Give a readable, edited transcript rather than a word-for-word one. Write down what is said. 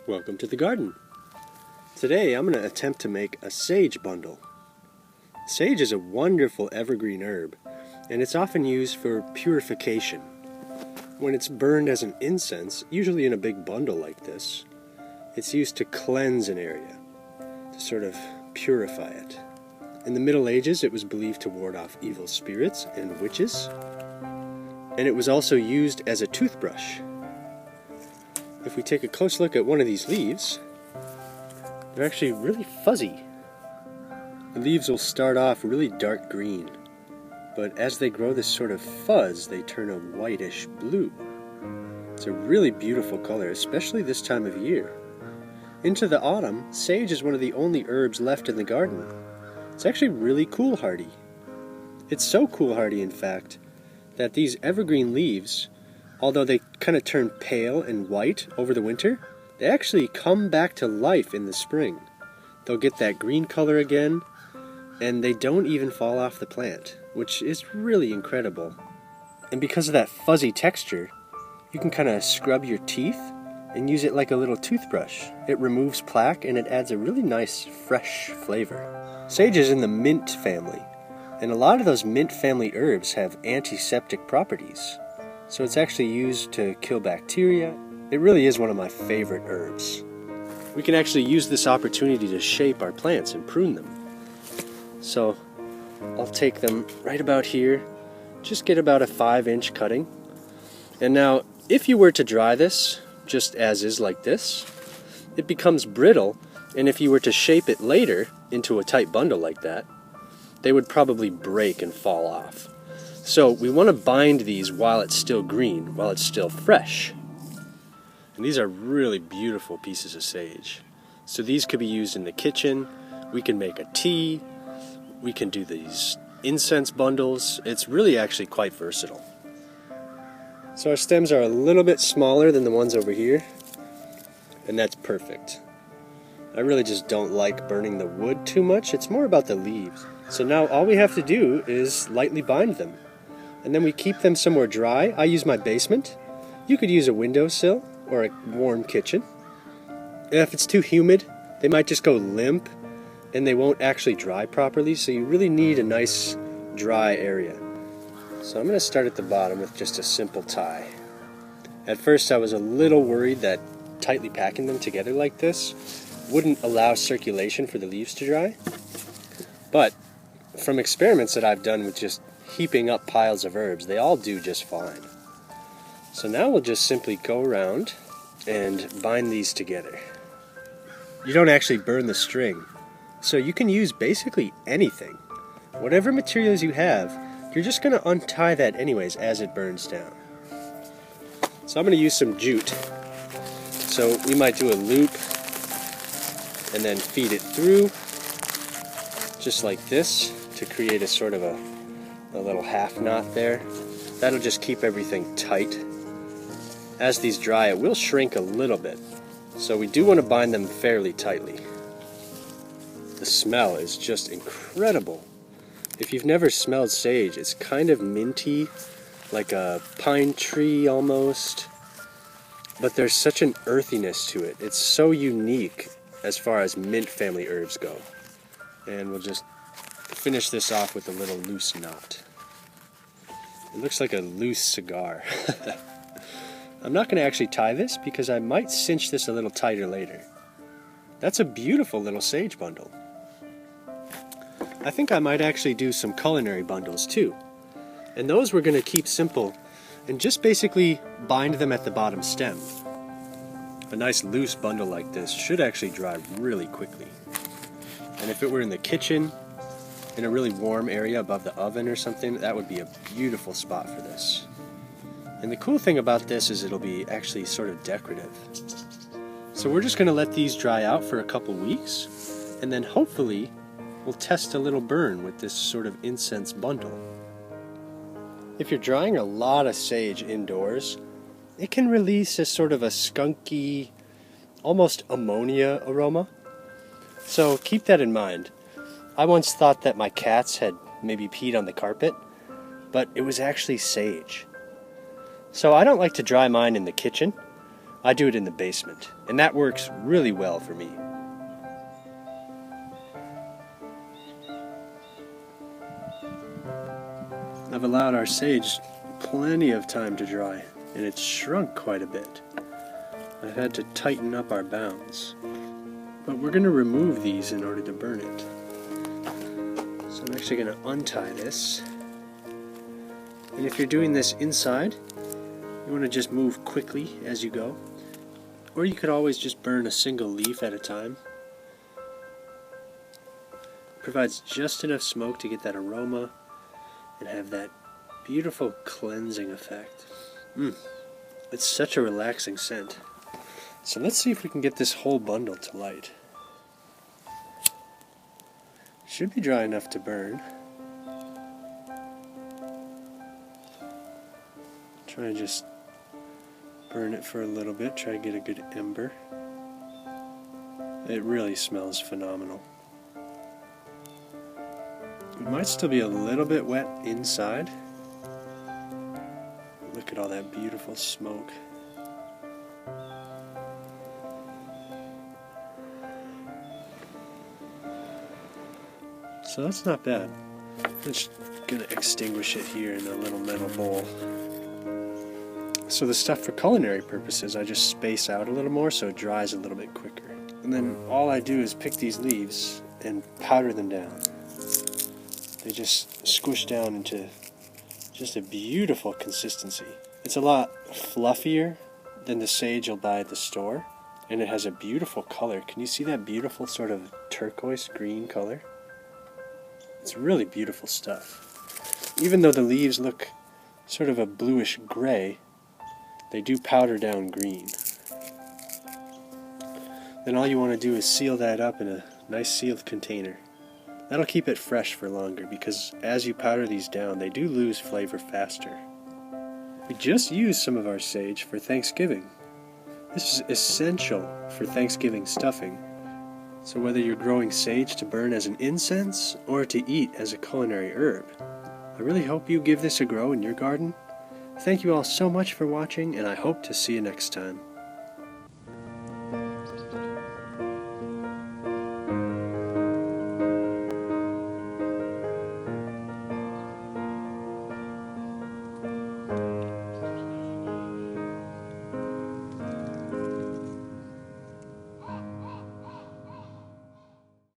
Welcome to the garden. Today I'm going to attempt to make a sage bundle. Sage is a wonderful evergreen herb, and it's often used for purification. When it's burned as an incense, usually in a big bundle like this, it's used to cleanse an area, to sort of purify it. In the Middle Ages, it was believed to ward off evil spirits and witches, and it was also used as a toothbrush. If we take a close look at one of these leaves, they're actually really fuzzy. The leaves will start off really dark green, but as they grow this sort of fuzz, they turn a whitish blue. It's a really beautiful color, especially this time of year. Into the autumn, sage is one of the only herbs left in the garden. It's actually really cool hardy. It's so cool hardy, in fact, that these evergreen leaves, although they kind of turn pale and white over the winter, they actually come back to life in the spring. They'll get that green color again, and they don't even fall off the plant, which is really incredible. And because of that fuzzy texture, you can kind of scrub your teeth and use it like a little toothbrush. It removes plaque and it adds a really nice, fresh flavor. Sage is in the mint family, and a lot of those mint family herbs have antiseptic properties. So it's actually used to kill bacteria. It really is one of my favorite herbs. We can actually use this opportunity to shape our plants and prune them. So I'll take them right about here, just get about a 5-inch cutting. And now, if you were to dry this, just as is like this, it becomes brittle, and if you were to shape it later into a tight bundle like that, they would probably break and fall off. So we want to bind these while it's still green, while it's still fresh. And these are really beautiful pieces of sage. So these could be used in the kitchen. We can make a tea. We can do these incense bundles. It's really actually quite versatile. So our stems are a little bit smaller than the ones over here, and that's perfect. I really just don't like burning the wood too much. It's more about the leaves. So now all we have to do is lightly bind them. And then we keep them somewhere dry. I use my basement. You could use a windowsill or a warm kitchen. And if it's too humid, they might just go limp and they won't actually dry properly, so you really need a nice dry area. So I'm going to start at the bottom with just a simple tie. At first I was a little worried that tightly packing them together like this wouldn't allow circulation for the leaves to dry. But from experiments that I've done with just heaping up piles of herbs, they all do just fine. So now we'll just simply go around and bind these together. You don't actually burn the string, so you can use basically anything. Whatever materials you have, you're just going to untie that anyways as it burns down. So I'm going to use some jute. So we might do a loop and then feed it through, just like this, to create a sort of a little half knot there. That'll just keep everything tight. As these dry, it will shrink a little bit, so we do want to bind them fairly tightly. The smell is just incredible. If you've never smelled sage, it's kind of minty, like a pine tree almost, but there's such an earthiness to it. It's so unique as far as mint family herbs go. And we'll just finish this off with a little loose knot. It looks like a loose cigar. I'm not going to actually tie this because I might cinch this a little tighter later. That's a beautiful little sage bundle. I think I might actually do some culinary bundles too. And those we're going to keep simple and just basically bind them at the bottom stem. A nice loose bundle like this should actually dry really quickly. And if it were in the kitchen, in a really warm area above the oven or something, that would be a beautiful spot for this. And the cool thing about this is it'll be actually sort of decorative. So we're just going to let these dry out for a couple weeks, and then hopefully we'll test a little burn with this sort of incense bundle. If you're drying a lot of sage indoors, it can release a sort of a skunky, almost ammonia aroma. So keep that in mind. I once thought that my cats had maybe peed on the carpet, but it was actually sage. So I don't like to dry mine in the kitchen. I do it in the basement, and that works really well for me. I've allowed our sage plenty of time to dry, and it's shrunk quite a bit. I've had to tighten up our bounds, but we're going to remove these in order to burn it. So I'm actually going to untie this, and if you're doing this inside, you want to just move quickly as you go, or you could always just burn a single leaf at a time. It provides just enough smoke to get that aroma and have that beautiful cleansing effect. It's such a relaxing scent. So let's see if we can get this whole bundle to light. Should be dry enough to burn. Try and just burn it for a little bit, try to get a good ember. It really smells phenomenal. It might still be a little bit wet inside. Look at all that beautiful smoke. So that's not bad. I'm just going to extinguish it here in a little metal bowl. So the stuff for culinary purposes, I just space out a little more so it dries a little bit quicker. And then all I do is pick these leaves and powder them down. They just squish down into just a beautiful consistency. It's a lot fluffier than the sage you'll buy at the store, and it has a beautiful color. Can you see that beautiful sort of turquoise green color? It's really beautiful stuff. Even though the leaves look sort of a bluish gray, they do powder down green. Then all you want to do is seal that up in a nice sealed container. That'll keep it fresh for longer because as you powder these down, they do lose flavor faster. We just used some of our sage for Thanksgiving. This is essential for Thanksgiving stuffing. So whether you're growing sage to burn as an incense or to eat as a culinary herb, I really hope you give this a go in your garden. Thank you all so much for watching, and I hope to see you next time.